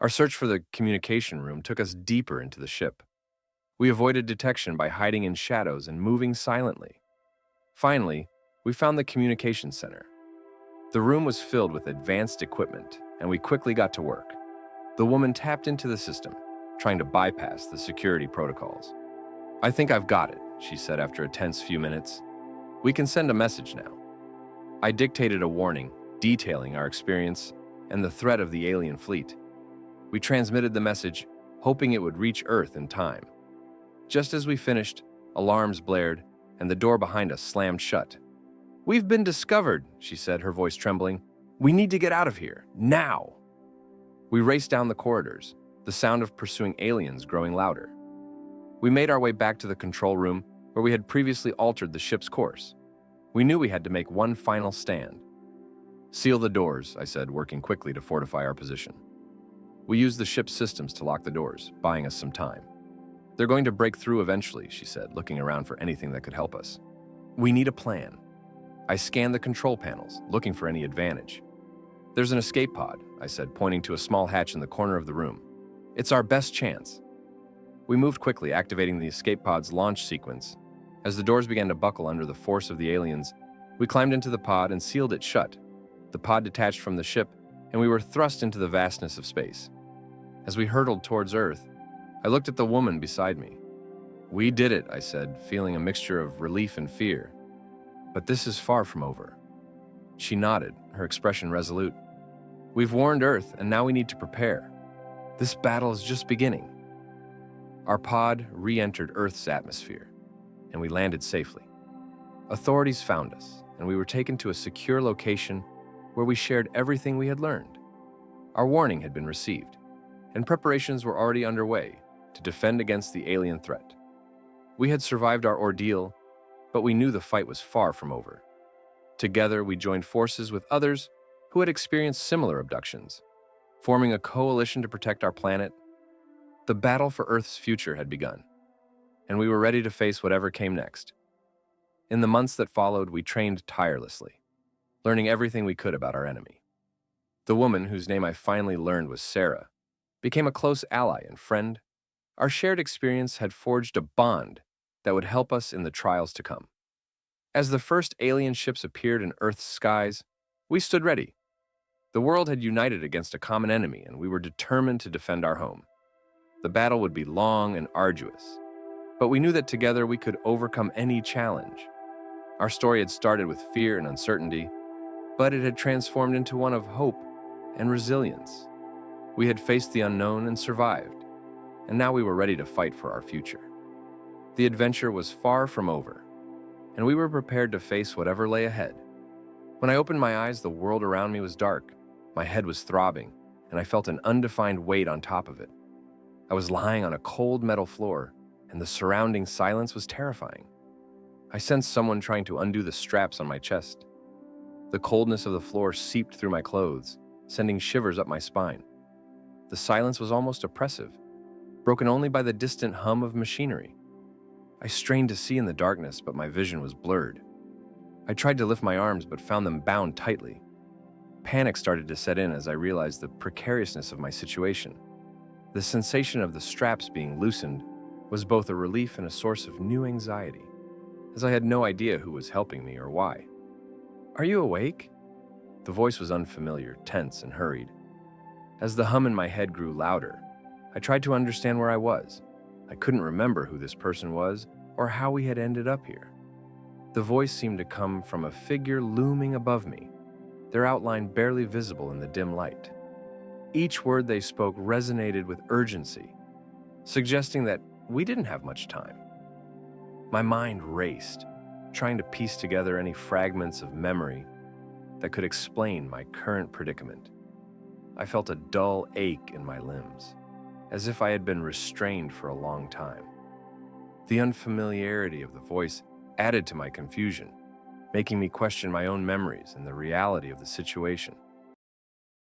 Our search for the communication room took us deeper into the ship. We avoided detection by hiding in shadows and moving silently. Finally, we found the communication center. The room was filled with advanced equipment, and we quickly got to work. The woman tapped into the system, trying to bypass the security protocols. "I think I've got it," she said after a tense few minutes. "We can send a message now." I dictated a warning, detailing our experience and the threat of the alien fleet. We transmitted the message, hoping it would reach Earth in time. Just as we finished, alarms blared, and the door behind us slammed shut. "We've been discovered," she said, her voice trembling. "We need to get out of here, now!" We raced down the corridors, the sound of pursuing aliens growing louder. We made our way back to the control room, where we had previously altered the ship's course. We knew we had to make one final stand. "Seal the doors," I said, working quickly to fortify our position. We used the ship's systems to lock the doors, buying us some time. "They're going to break through eventually," she said, looking around for anything that could help us. "We need a plan." I scanned the control panels, looking for any advantage. "There's an escape pod," I said, pointing to a small hatch in the corner of the room. "It's our best chance." We moved quickly, activating the escape pod's launch sequence. As the doors began to buckle under the force of the aliens, we climbed into the pod and sealed it shut. The pod detached from the ship, and we were thrust into the vastness of space. As we hurtled towards Earth, I looked at the woman beside me. "We did it," I said, feeling a mixture of relief and fear. "But this is far from over." She nodded, her expression resolute. "We've warned Earth, and now we need to prepare. This battle is just beginning." Our pod re-entered Earth's atmosphere, and we landed safely. Authorities found us, and we were taken to a secure location where we shared everything we had learned. Our warning had been received, and preparations were already underway to defend against the alien threat. We had survived our ordeal, but we knew the fight was far from over. Together, we joined forces with others who had experienced similar abductions, forming a coalition to protect our planet. The battle for Earth's future had begun, and we were ready to face whatever came next. In the months that followed, we trained tirelessly, learning everything we could about our enemy. The woman, whose name I finally learned was Sarah, became a close ally and friend. Our shared experience had forged a bond that would help us in the trials to come. As the first alien ships appeared in Earth's skies, we stood ready. The world had united against a common enemy, and we were determined to defend our home. The battle would be long and arduous, but we knew that together we could overcome any challenge. Our story had started with fear and uncertainty, but it had transformed into one of hope and resilience. We had faced the unknown and survived, and now we were ready to fight for our future. The adventure was far from over, and we were prepared to face whatever lay ahead. When I opened my eyes, the world around me was dark. My head was throbbing, and I felt an undefined weight on top of it. I was lying on a cold metal floor, and the surrounding silence was terrifying. I sensed someone trying to undo the straps on my chest. The coldness of the floor seeped through my clothes, sending shivers up my spine. The silence was almost oppressive, broken only by the distant hum of machinery. I strained to see in the darkness, but my vision was blurred. I tried to lift my arms, but found them bound tightly. Panic started to set in as I realized the precariousness of my situation. The sensation of the straps being loosened was both a relief and a source of new anxiety, as I had no idea who was helping me or why. "Are you awake?" The voice was unfamiliar, tense, and hurried. As the hum in my head grew louder, I tried to understand where I was. I couldn't remember who this person was or how we had ended up here. The voice seemed to come from a figure looming above me, their outline barely visible in the dim light. Each word they spoke resonated with urgency, suggesting that we didn't have much time. My mind raced, trying to piece together any fragments of memory that could explain my current predicament. I felt a dull ache in my limbs, as if I had been restrained for a long time. The unfamiliarity of the voice added to my confusion, making me question my own memories and the reality of the situation.